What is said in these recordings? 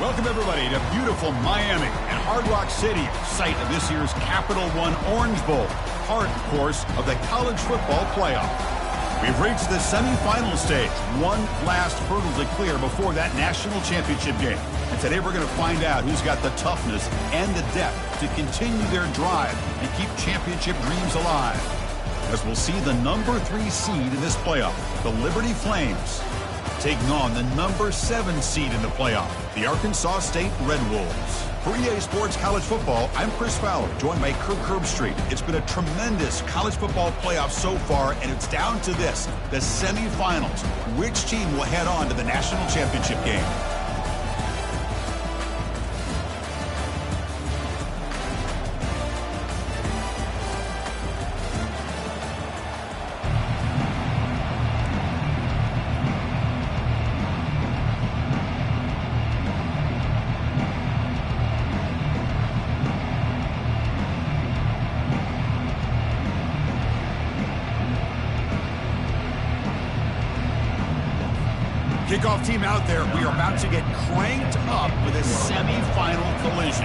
Welcome, everybody, to beautiful Miami and Hard Rock City, site of this year's Capital One Orange Bowl, part, of course, of the college football playoff. We've reached the semifinal stage, one last hurdle to clear before that national championship game. And today we're going to find out who's got the toughness and the depth to continue their drive and keep championship dreams alive. As we'll see the number 3 seed in this playoff, the Liberty Flames, taking on the number 7 seed in the playoff, the Arkansas State Red Wolves. For EA Sports College Football, I'm Chris Fowler, joined by Kirk Herbstreit. It's been a tremendous college football playoff so far, and it's down to this, the semifinals. Which team will head on to the national championship game? Kickoff team out there. We are about to get cranked up with a semifinal collision.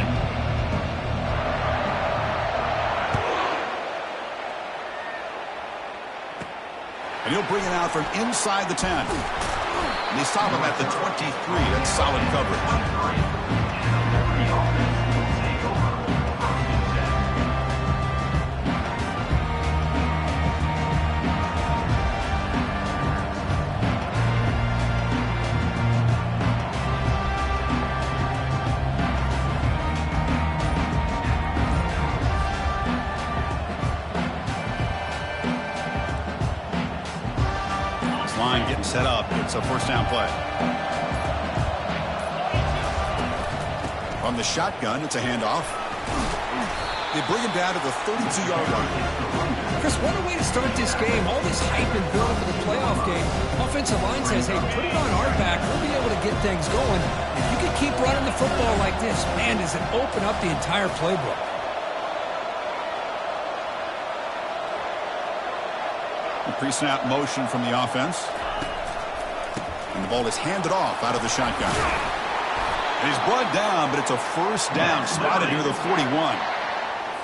And he'll bring it out from inside the 10. And they stop him at the 23. That's solid coverage. Line getting set up. It's a first down play. From the shotgun, it's a handoff. They bring him down to the 32-yard line. Chris, what a way to start this game. All this hype and build for the playoff game. Offensive line says, hey, put it on our back. We'll be able to get things going. If you can keep running the football like this, man, does it open up the entire playbook. Pre-snap motion from the offense. And the ball is handed off out of the shotgun. And he's brought down, but it's a first down, spotted near the 41.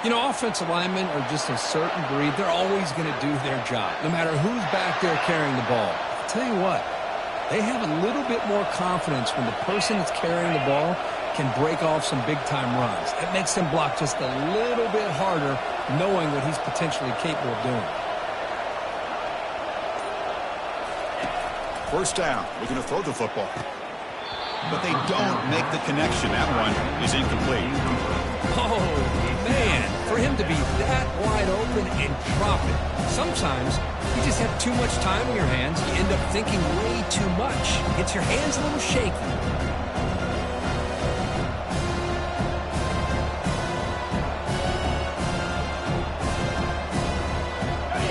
You know, offensive linemen are just a certain breed. They're always going to do their job, no matter who's back there carrying the ball. I'll tell you what, they have a little bit more confidence when the person that's carrying the ball can break off some big-time runs. It makes them block just a little bit harder, knowing what he's potentially capable of doing. First down, looking to throw the football. But they don't make the connection. That one is incomplete. Oh, man, for him to be that wide open and drop it. Sometimes you just have too much time in your hands. You end up thinking way too much. Gets your hands a little shaky.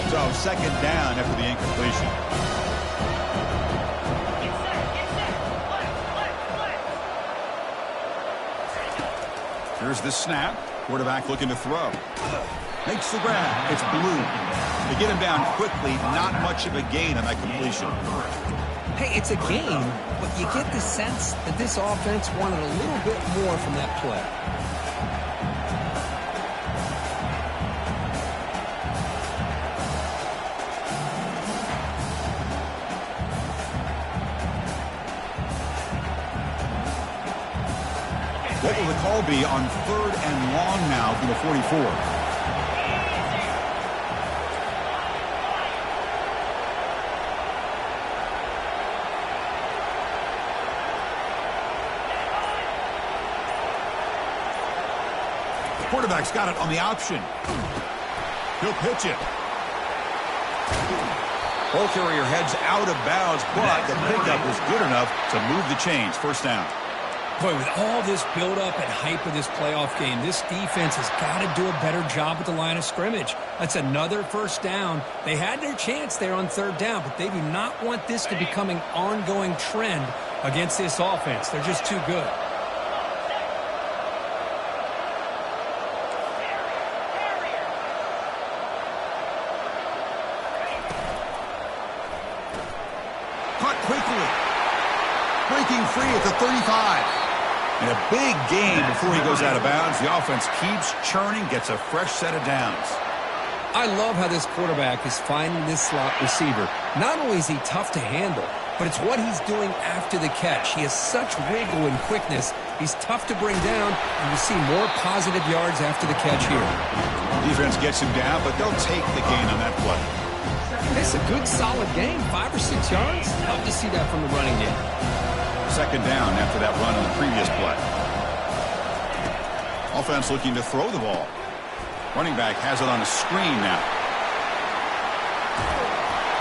So second down after the incompletion. Here's the snap. Quarterback looking to throw. Makes the grab. It's Blue. They get him down quickly. Not much of a gain on that completion. Hey, it's a game, but you get the sense that this offense wanted a little bit more from that play. What will the call be on 3rd and long now from the 44? The quarterback's got it on the option. He'll pitch it. Ball carrier heads out of bounds, but the pickup was good enough to move the chains. First down. Boy, with all this build-up and hype of this playoff game, this defense has got to do a better job at the line of scrimmage. That's another first down. They had their chance there on 3rd down, but they do not want this to become an ongoing trend against this offense. They're just too good. Caught quickly. Breaking free at the 35. And a big gain before he goes out of bounds. The offense keeps churning, gets a fresh set of downs. I love how this quarterback is finding this slot receiver. Not only is he tough to handle, but it's what he's doing after the catch. He has such wiggle and quickness. He's tough to bring down, and you see more positive yards after the catch here. Defense gets him down, but they'll take the gain on that play. It's a good, solid gain. 5 or 6 yards. Love to see that from the running game. Second down after that run on the previous play. Offense looking to throw the ball. Running back has it on a screen now.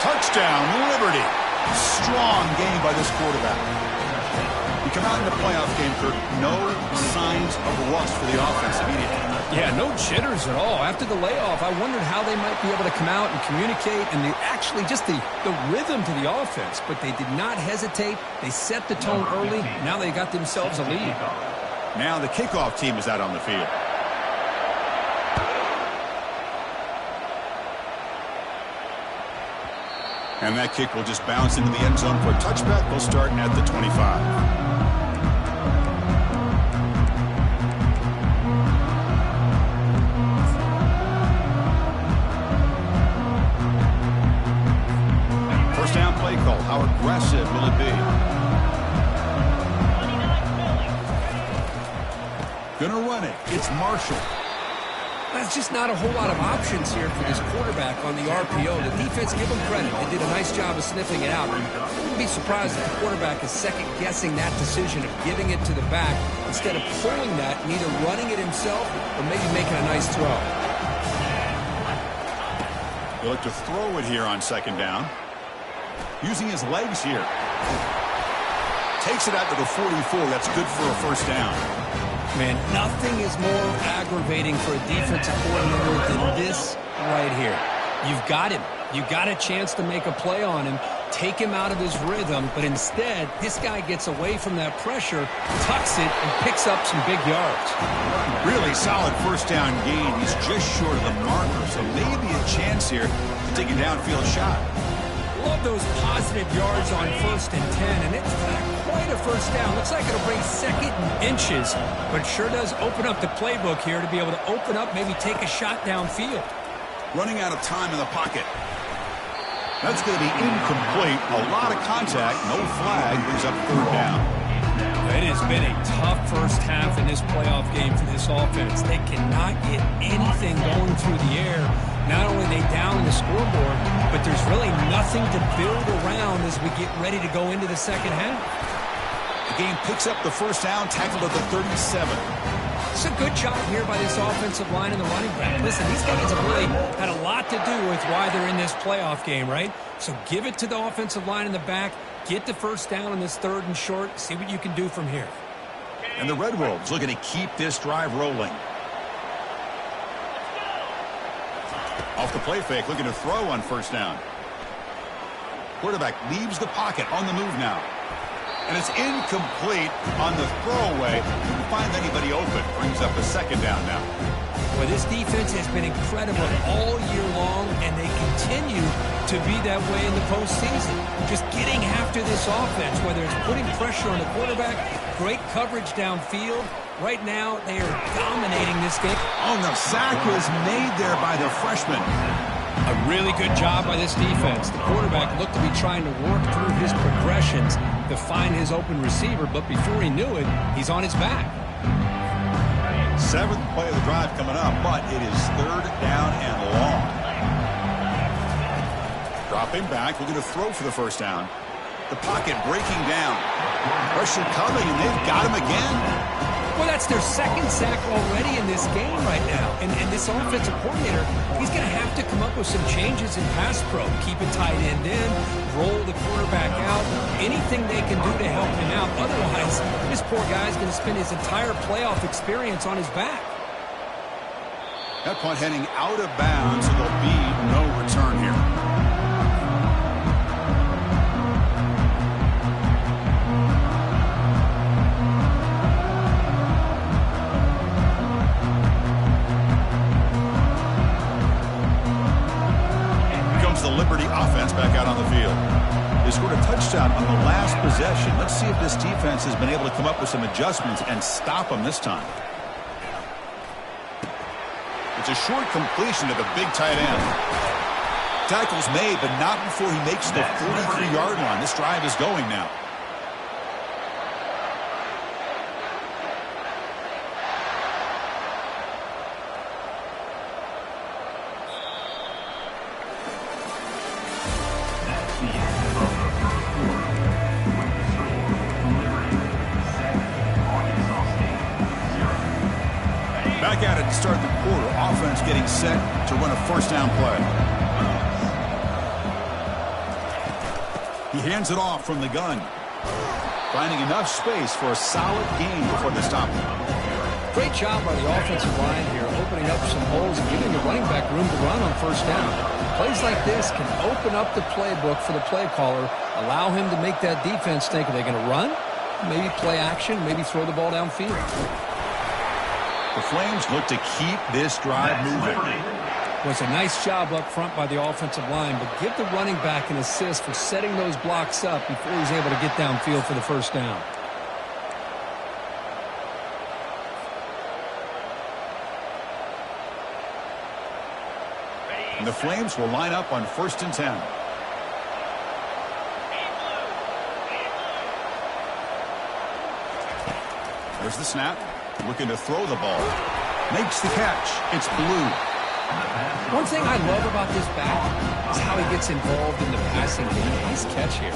Touchdown, Liberty. Strong game by this quarterback. We come out in the playoff game, Kirk. No signs of rust for the offense immediately. Yeah, no jitters at all. After the layoff, I wondered how they might be able to come out and communicate and actually just the rhythm to the offense. But they did not hesitate. They set the tone early. Now they got themselves a lead. Now the kickoff team is out on the field. And that kick will just bounce into the end zone for a touchback. They'll start at the 25. First down play call. How aggressive will it be? Gonna run it. It's Marshall. That's just not a whole lot of options here for this quarterback on the RPO. The defense, give them credit. They did a nice job of sniffing it out. I wouldn't be surprised if the quarterback is second-guessing that decision of giving it to the back instead of pulling that and either running it himself or maybe making a nice throw. He'll look to throw it here on second down. Using his legs here. Takes it out to the 44. That's good for a first down. Man, nothing is more aggravating for a defensive coordinator than this right here. You've got him. You got a chance to make a play on him, take him out of his rhythm, but instead, this guy gets away from that pressure, tucks it, and picks up some big yards. Really solid first down gain. He's just short of the marker, so maybe a chance here to take a downfield shot. Love those positive yards on 1st and 10, and it's quite a first down. Looks like it'll bring second and inches, but sure does open up the playbook here to be able to open up, maybe take a shot downfield. Running out of time in the pocket. That's going to be incomplete. A lot of contact, no flag, brings up third down. It has been a tough first half in this playoff game for this offense. They cannot get anything going through the air. Not only are they down the scoreboard, but there's really nothing to build around as we get ready to go into the second half. The game picks up the first down, tackled at the 37. It's a good job here by this offensive line and the running back. Listen, these guys have really had a lot to do with why they're in this playoff game, right? So give it to the offensive line in the back. Get the first down on this 3rd and short. See what you can do from here. And the Red Wolves looking to keep this drive rolling. Off the play fake, looking to throw on first down. Quarterback leaves the pocket, on the move now. And it's incomplete on the throwaway. Didn't find anybody open. Brings up a second down now. Well, this defense has been incredible all year long, and they continue to be that way in the postseason. Just getting after this offense, whether it's putting pressure on the quarterback, great coverage downfield. Right now, they are dominating this game. Oh, the sack was made there by the freshman. A really good job by this defense. The quarterback looked to be trying to work through his progressions to find his open receiver, but before he knew it, he's on his back. 7th play of the drive coming up, but it is 3rd down and long. Dropping back, looking to throw for the first down. The pocket breaking down. Pressure coming, and they've got him again. Well, that's their 2nd sack already in this game right now. And this offensive coordinator, he's going to have to come up with some changes in pass pro. Keep a tight end in, roll the quarterback out, anything they can do to help him out. Otherwise, this poor guy's going to spend his entire playoff experience on his back. That punt heading out of bounds, so there'll be no return here. The Liberty offense back out on the field. They scored a touchdown on the last possession. Let's see if this this defense has been able to come up with some adjustments and stop them this time. It's a short completion to the big tight end. Tackle's made, but not before he makes the 43-yard line. This drive is going now. Back at it to start the quarter. Offense getting set to run a first down play. He hands it off from the gun. Finding enough space for a solid gain before they stop him. Great job by the offensive line here, opening up some holes and giving the running back room to run on first down. Plays like this can open up the playbook for the play caller, allow him to make that defense think, are they going to run? Maybe play action, maybe throw the ball downfield. The Flames look to keep this drive moving. It was a nice job up front by the offensive line, but give the running back an assist for setting those blocks up before he's able to get downfield for the first down. And the Flames will line up on 1st and 10. There's the snap. Looking to throw the ball. Makes the catch. It's Blue. One thing I love about this back is how he gets involved in the passing game. Nice catch here.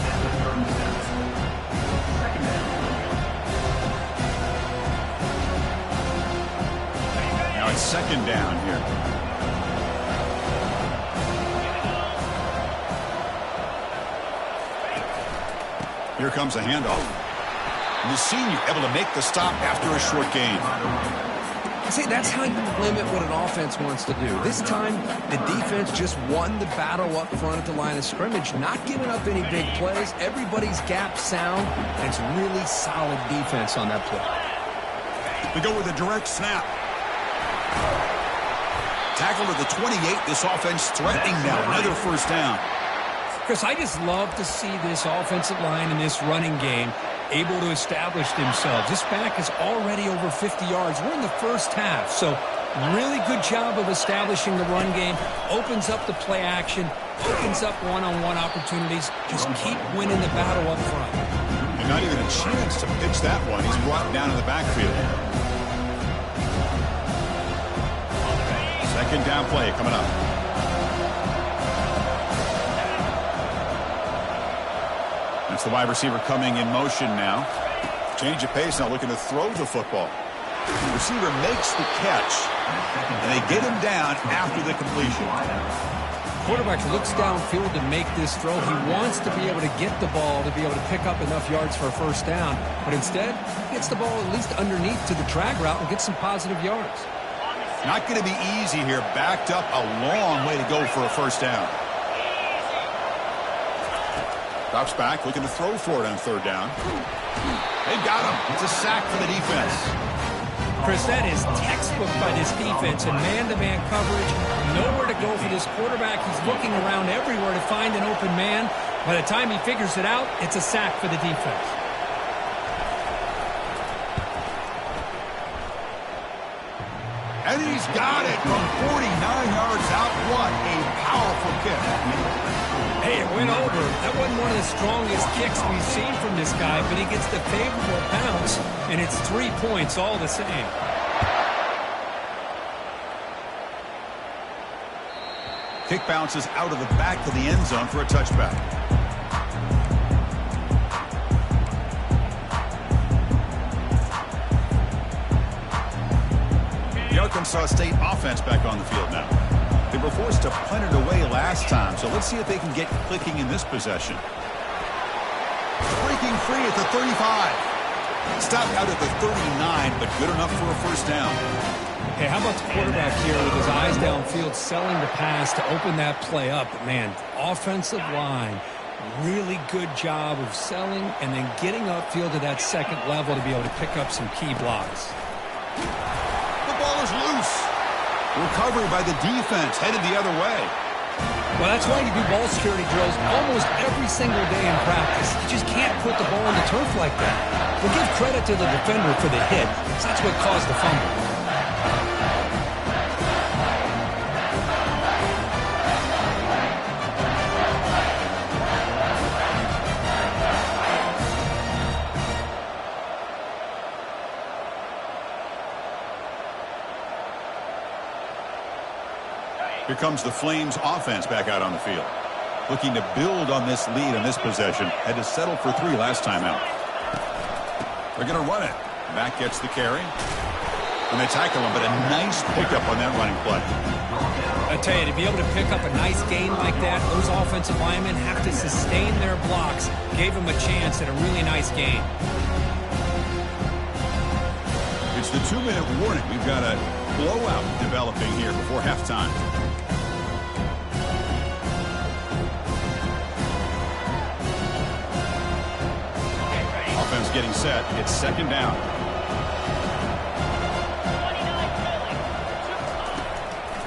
Now it's 2nd down here. Here comes a handoff. And the senior able to make the stop after a short gain. See, that's how you limit what an offense wants to do. This time, the defense just won the battle up front at the line of scrimmage, not giving up any big plays. Everybody's gap sound, and it's really solid defense on that play. We go with a direct snap. Tackle to the 28. This offense threatening now. Another first down. Chris, I just love to see this offensive line in this running game able to establish themselves. This back is already over 50 yards. We're in the first half, so really good job of establishing the run game. Opens up the play action, opens up one-on-one opportunities. Just keep winning the battle up front. And not even a chance to pitch that one. He's brought down in the backfield. 2nd down play coming up. That's the wide receiver coming in motion now. Change of pace now, looking to throw the football. The receiver makes the catch, and they get him down after the completion. Quarterback looks downfield to make this throw. He wants to be able to get the ball to be able to pick up enough yards for a first down, but instead, he gets the ball at least underneath to the drag route and gets some positive yards. Not going to be easy here. Backed up a long way to go for a first down. Drops back, looking to throw for it on 3rd down. They got him. It's a sack for the defense. Chris, that is textbook by this defense and man-to-man coverage. Nowhere to go for this quarterback. He's looking around everywhere to find an open man. By the time he figures it out, it's a sack for the defense. And he's got it from 49 yards out. What a powerful kick. Hey, it went over. That wasn't one of the strongest kicks we've seen from this guy, but he gets the favorable bounce, and it's 3 points all the same. Kick bounces out of the back of the end zone for a touchback. The Arkansas State offense back on the field now. They were forced to punt it away last time, so let's see if they can get clicking in this possession. Breaking free at the 35. Stopped out at the 39, but good enough for a first down. Hey, how about the quarterback here with his eyes downfield, selling the pass to open that play up? But, man, offensive line, really good job of selling and then getting upfield to that 2nd level to be able to pick up some key blocks. The ball is loose. Recovery by the defense, headed the other way. Well, that's why you do ball security drills almost every single day in practice. You just can't put the ball on the turf like that. We'll give credit to the defender for the hit, because that's what caused the fumble. Here comes the Flames offense back out on the field. Looking to build on this lead in this possession. Had to settle for 3 last time out. They're going to run it. Mack gets the carry. And they tackle him, but a nice pickup on that running play. I tell you, to be able to pick up a nice gain like that, those offensive linemen have to sustain their blocks. Gave him a chance at a really nice gain. It's the 2-minute warning. We've got a blowout developing here before halftime. Offense getting set. It's second down.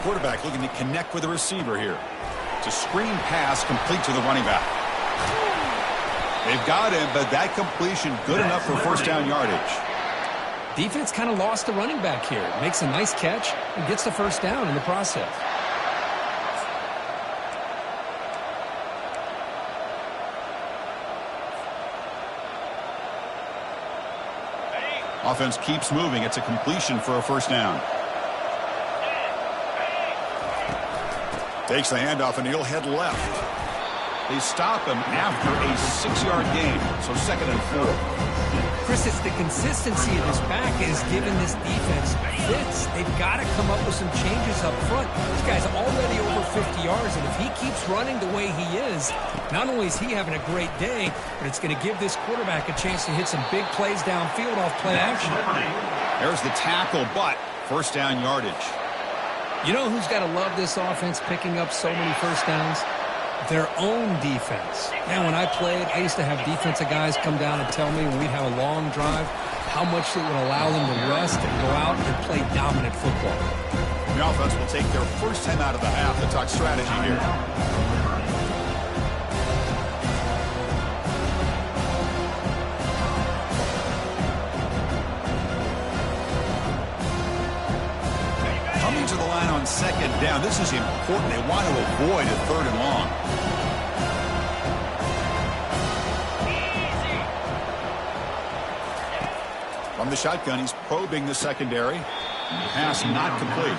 Quarterback looking to connect with the receiver here. It's a screen pass complete to the running back. They've got him, but that completion good enough for first down yardage. Defense kind of lost the running back here. Makes a nice catch and gets the first down in the process. Offense keeps moving. It's a completion for a first down. Takes the handoff and he'll head left. They stop him after a 6-yard gain. So second and 4. Chris, it's the consistency of this back is giving this defense fits. They've got to come up with some changes up front. This guy's already over 50 yards, and if he keeps running the way he is, not only is he having a great day, but it's going to give this quarterback a chance to hit some big plays downfield off play action. There's the tackle, but first down yardage. You know who's got to love this offense picking up so many first downs? Their own defense. Man, when I played, I used to have defensive guys come down and tell me when we'd have a long drive how much it would allow them to rest and go out and play dominant football. The offense will take their first time out of the half to talk strategy here. Coming to the line on second down. This is important. They want to avoid a third and long. From the shotgun, he's probing the secondary. Pass not complete.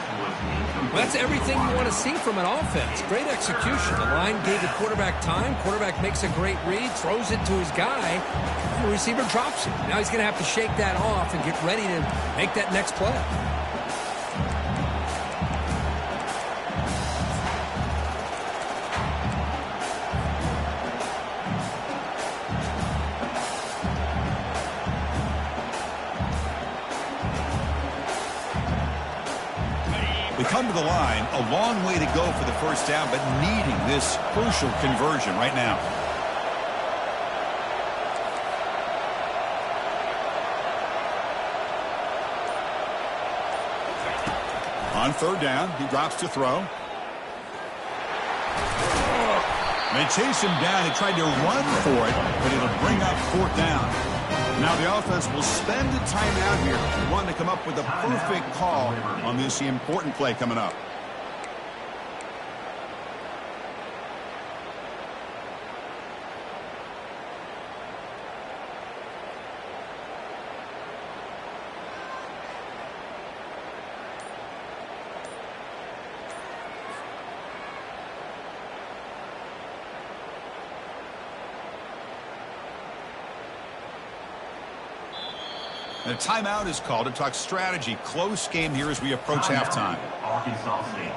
Well, that's everything you want to see from an offense. Great execution. The line gave the quarterback time. Quarterback makes a great read, throws it to his guy, and the receiver drops it. Now he's going to have to shake that off and get ready to make that next play. They come to the line, a long way to go for the first down, but needing this crucial conversion right now. On third down, he drops to throw. They chase him down. He tried to run for it, but it'll bring up fourth down. Now the offense will spend a timeout here, wanting to come up with a perfect call on this important play coming up. And a timeout is called to talk strategy. Close game here as we approach halftime. Arkansas State.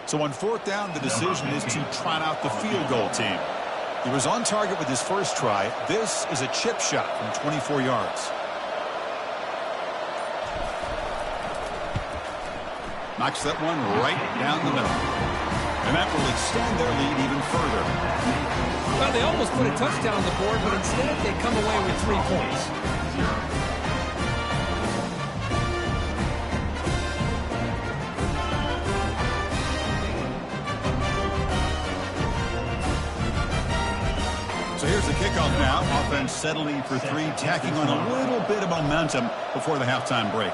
So on fourth down, the decision is to trot out the field goal team. He was on target with his first try. This is a chip shot from 24 yards. Knocks that one right down the middle. And that will extend their lead even further. Well, they almost put a touchdown on the board, but instead they come away with 3 points. So here's the kickoff now. Offense settling for 3, tacking on a little bit of momentum before the halftime break.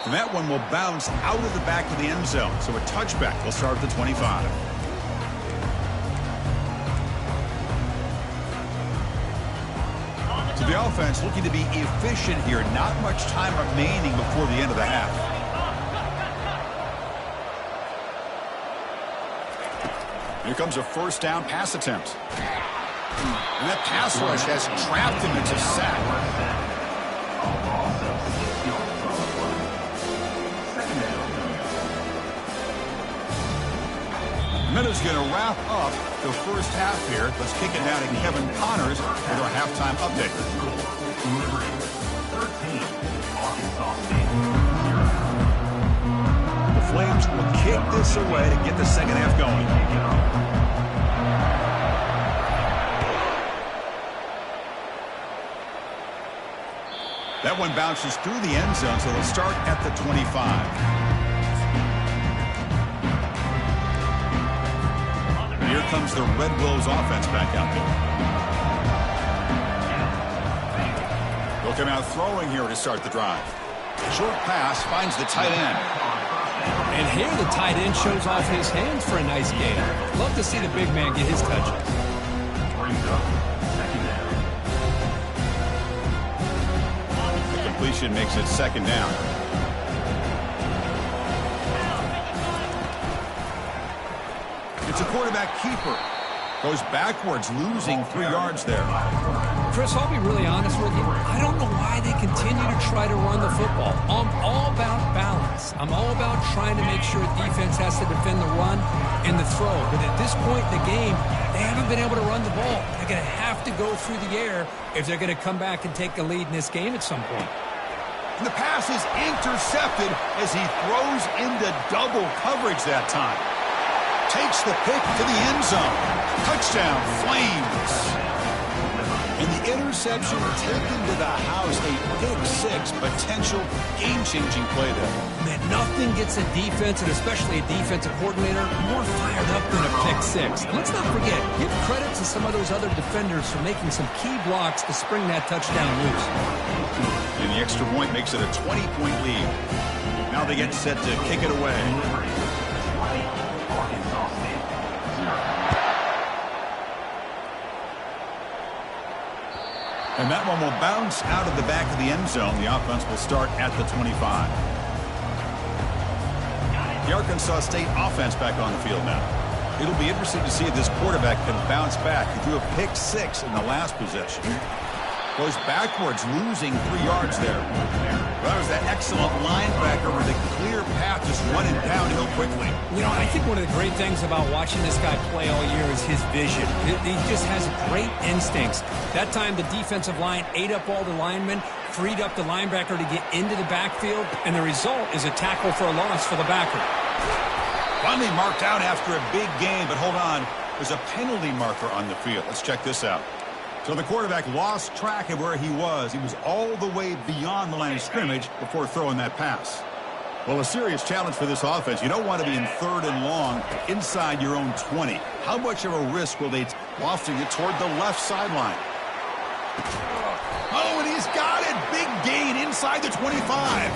And that one will bounce out of the back of the end zone. So a touchback will start at the 25. So the offense looking to be efficient here. Not much time remaining before the end of the half. Here comes a first down pass attempt. And that pass rush has trapped him into sack. Minutes going to wrap up the first half here. Let's kick it now to Kevin Connors with our halftime update. The Flames will kick this away to get the second half going. That one bounces through the end zone, so they'll start at the 25. Here comes the Red Wolves offense back out there. They'll come out throwing here to start the drive. Short pass finds the tight end. And here the tight end shows off his hands for a nice gain. Love to see the big man get his touches. The completion makes it second down. It's a quarterback keeper. Goes backwards, losing 3 yards there. Chris, I'll be really honest with you. I don't know why they continue to try to run the football. I'm all about balance. I'm all about trying to make sure defense has to defend the run and the throw. But at this point in the game, they haven't been able to run the ball. They're going to have to go through the air if they're going to come back and take the lead in this game at some point. And the pass is intercepted as he throws into double coverage that time. Takes the pick to the end zone. Touchdown, Flames. And the interception taken to the house. A pick-6 potential game-changing play there. Man, nothing gets a defense, and especially a defensive coordinator, more fired up than a pick-6. And let's not forget, give credit to some of those other defenders for making some key blocks to spring that touchdown loose. And the extra point makes it a 20-point lead. Now they get set to kick it away. And that one will bounce out of the back of the end zone. The offense will start at the 25. The Arkansas State offense back on the field now. It'll be interesting to see if this quarterback can bounce back. He threw a pick-6 in the last possession. Goes backwards, losing 3 yards there. Well, that was that excellent linebacker with a clear path, just running downhill quickly. You know, I think one of the great things about watching this guy play all year is his vision. He just has great instincts. That time, the defensive line ate up all the linemen, freed up the linebacker to get into the backfield, and the result is a tackle for a loss for the backer. Finally marked out after a big game, but hold on. There's a penalty marker on the field. Let's check this out. So the quarterback lost track of where he was. He was all the way beyond the line of scrimmage before throwing that pass. Well, a serious challenge for this offense. You don't want to be in 3rd and long inside your own 20. How much of a risk will they take lofting it toward the left sideline? Oh, and he's got it. Big gain inside the 25.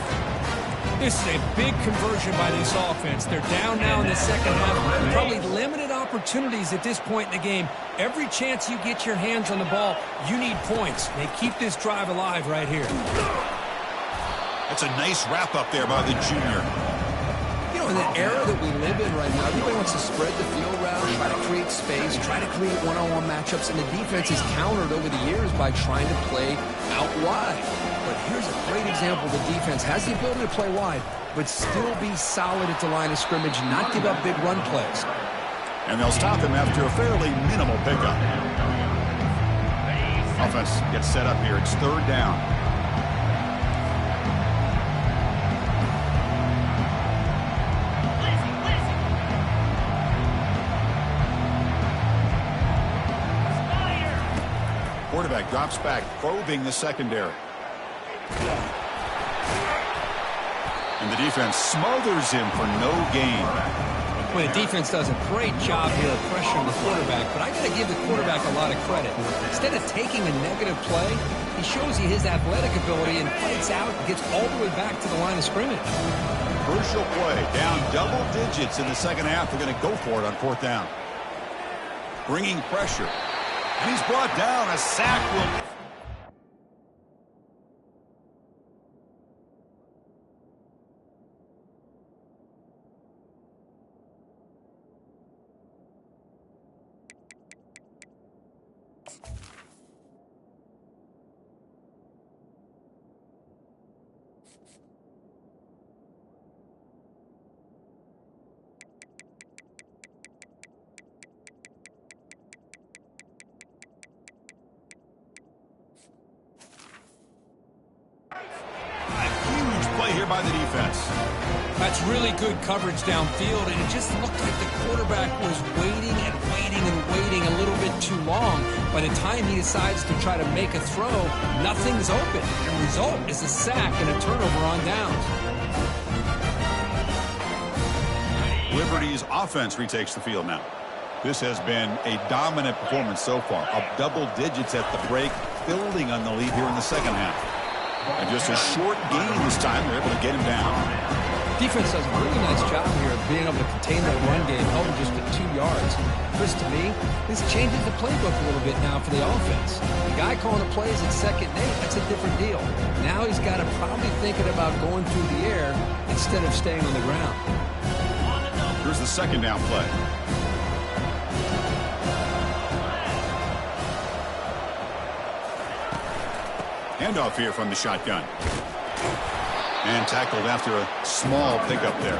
This is a big conversion by this offense. They're down now in the second half. Probably limited opportunities at this point in the game. Every chance you get your hands on the ball, you need points. They keep this drive alive right here. That's a nice wrap up there by the junior. You know, in the era that we live in right now, everybody wants to spread the field route, try to create space, try to create one-on-one matchups, and the defense is countered over the years by trying to play out wide. But here's a great example. The defense has the ability to play wide, but still be solid at the line of scrimmage, not give up big run plays. And they'll stop him after a fairly minimal pickup. Offense gets set up here. It's 3rd down. quarterback drops back, probing the secondary. And the defense smothers him for no gain. Well, the defense does a great job here of pressuring the quarterback, but I got to give the quarterback a lot of credit. Instead of taking a negative play, he shows you his athletic ability and fights out and gets all the way back to the line of scrimmage. Crucial play, down double digits in the second half. They're going to go for it on fourth down. Bringing pressure. And he's brought down. A sack will... here by the defense. That's really good coverage downfield, and it just looked like the quarterback was waiting and waiting and waiting a little bit too long. By the time he decides to try to make a throw, nothing's open. The result is a sack and a turnover on downs. Liberty's offense retakes the field now. This has been a dominant performance so far. Up double digits at the break, building on the lead here in the second half. And just a short gain this time, they're able to get him down. Defense does a really nice job here of being able to contain that run game, held just at 2 yards. Chris, to me, this changes the playbook a little bit now for the offense. The guy calling the plays at 2nd and 8, that's a different deal. Now he's got to probably thinking about going through the air instead of staying on the ground. Here's the second down play. Handoff here from the shotgun. And tackled after a small pickup there.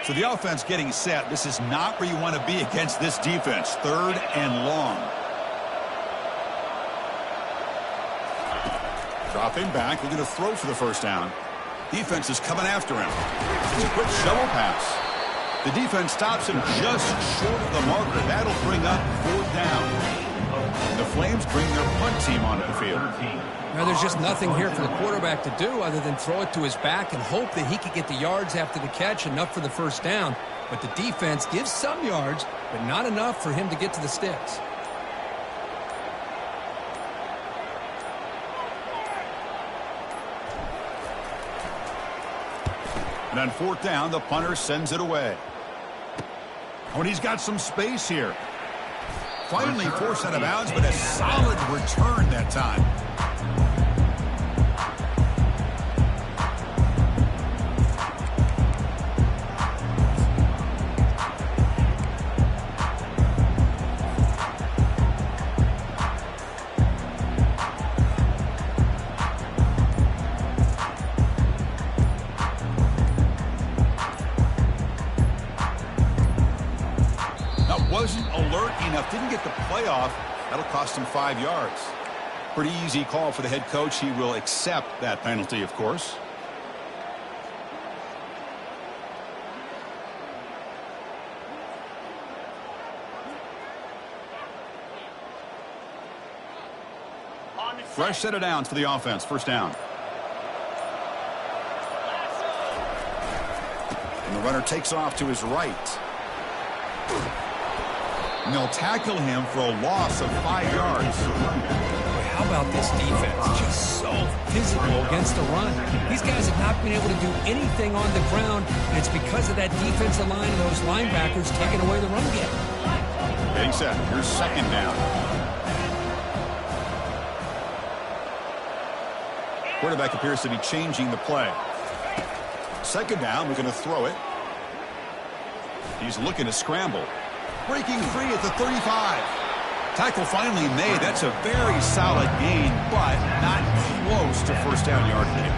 So the offense getting set. This is not where you want to be against this defense. 3rd and long. Dropping back, looking to throw for the first down. Defense is coming after him. It's a quick shovel pass. The defense stops him just short of the marker. That'll bring up 4th down. The Flames bring their punt team onto the field. Now, there's just nothing here for the quarterback to do other than throw it to his back and hope that he could get the yards after the catch, enough for the first down. But the defense gives some yards, but not enough for him to get to the sticks. And on 4th down, the punter sends it away. Oh, and he's got some space here. Finally forced out of bounds, but a solid return that time. Wasn't alert enough, didn't get the play off. That'll cost him 5 yards. Pretty easy call for the head coach. He will accept that penalty, of course. Fresh set of downs for the offense. First down. And the runner takes off to his right. And they'll tackle him for a loss of 5 yards. Boy, how about this defense? Just so physical against the run. These guys have not been able to do't on the ground, and it's because of that defensive line and those linebackers taking away the run game. Getting set. Here's 2nd down. Quarterback appears to be changing the play. 2nd down, we're going to throw it. He's looking to scramble. Breaking free at the 35. Tackle finally made. That's a very solid gain, but not close to first down yardage.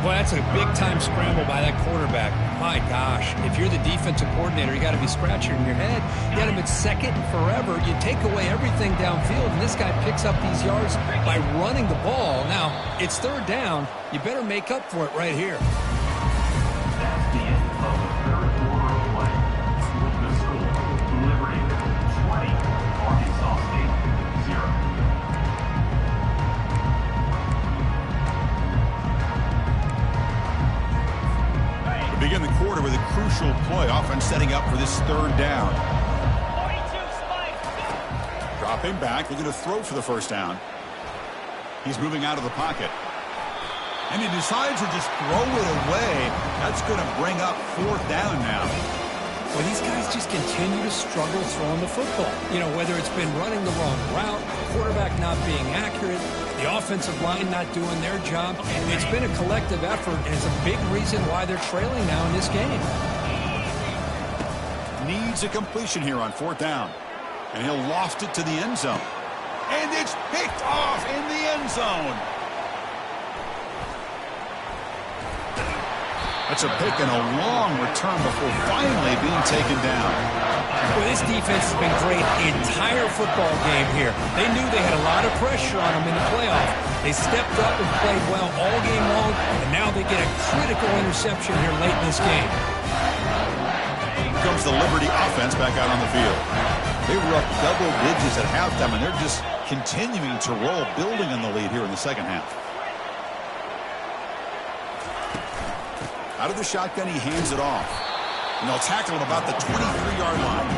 Boy, that's a big-time scramble by that quarterback. My gosh, if you're the defensive coordinator, you got to be scratching your head. You had him at second forever. You take away everything downfield, and this guy picks up these yards by running the ball. Now, it's third down. You better make up for it right here. That's the end of the third quarter of play. The score, Liberty 20, Arkansas State 0. Begin the quarter with a crucial play. Offense setting up for this third down. Dropping back, looking to throw for the first down. He's moving out of the pocket. And he decides to just throw it away. That's going to bring up fourth down now. Well, these guys just continue to struggle throwing the football. You know, whether it's been running the wrong route, the quarterback not being accurate, the offensive line not doing their job. It's been a collective effort, and it's a big reason why they're trailing now in this game. Needs a completion here on fourth down. And he'll loft it to the end zone. And it's picked off in the end zone. That's a pick and a long return before finally being taken down. Well, this defense has been great the entire football game here. They knew they had a lot of pressure on them in the playoff. They stepped up and played well all game long, and now they get a critical interception here late in this game. Here comes the Liberty offense back out on the field. They were up double digits at halftime, and they're just continuing to roll, building on the lead here in the second half. Out of the shotgun, he hands it off. And they'll tackle him about the 23-yard line.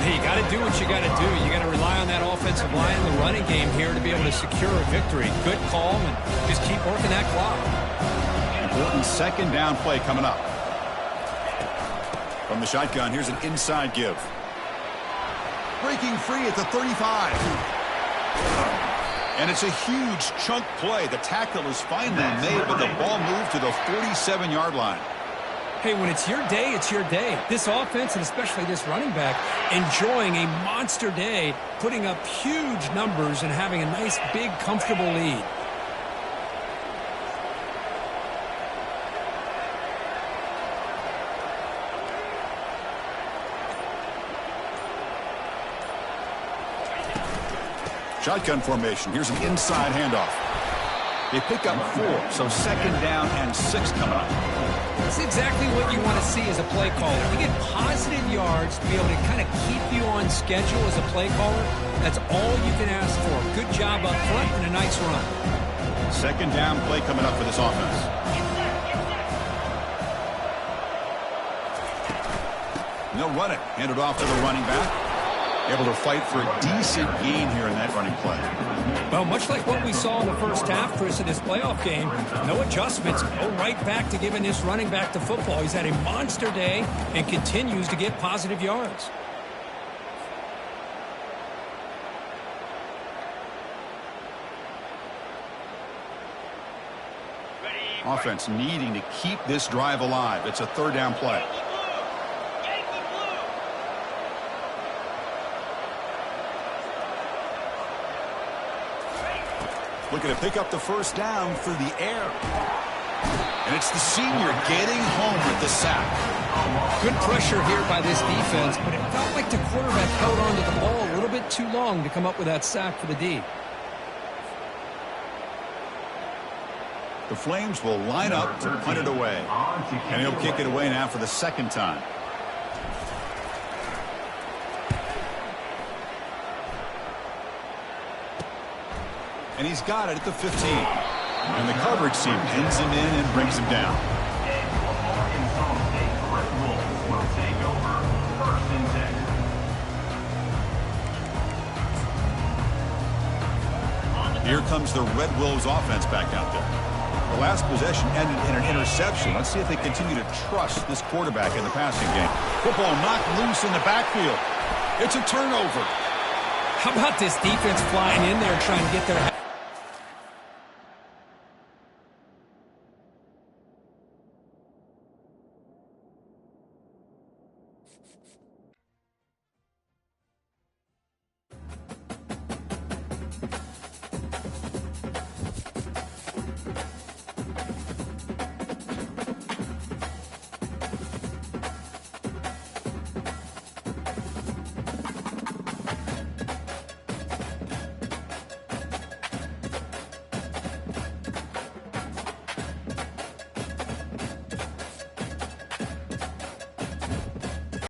Hey, you got to do what you got to do. You got to rely on that offensive line in the running game here to be able to secure a victory. Good call, and just keep working that clock. Important second down play coming up. From the shotgun, here's an inside give. Breaking free at the 35. And it's a huge chunk play. The tackle is finally made, but the ball moved to the 47-yard line. Hey, when it's your day, it's your day. This offense, and especially this running back, enjoying a monster day, putting up huge numbers and having a nice, big, comfortable lead. Shotgun formation. Here's an inside handoff. They pick up 4, so second down and 6 coming up. That's exactly what you want to see as a play caller. You get positive yards to be able to kind of keep you on schedule as a play caller. That's all you can ask for. Good job up front and a nice run. Second down play coming up for this offense. And they'll run it. Hand it off to the running back. Able to fight for a decent gain here in that running play. Well, much like what we saw in the first half, Chris, in this playoff game, no adjustments. Go right back to giving this running back the football. He's had a monster day and continues to get positive yards. Offense needing to keep this drive alive. It's a third down play. Looking to pick up the first down through the air. And it's the senior getting home with the sack. Good pressure here by this defense, but it felt like the quarterback held on to the ball a little bit too long to come up with that sack for the D. The Flames will line up to punt it away. And he'll kick it away now for the second time. And he's got it at the 15. And the coverage team pins him in and brings him down. Here comes the Red Wolves offense back out there. The last possession ended in an interception. Let's see if they continue to trust this quarterback in the passing game. Football knocked loose in the backfield. It's a turnover. How about this defense flying in there trying to get their...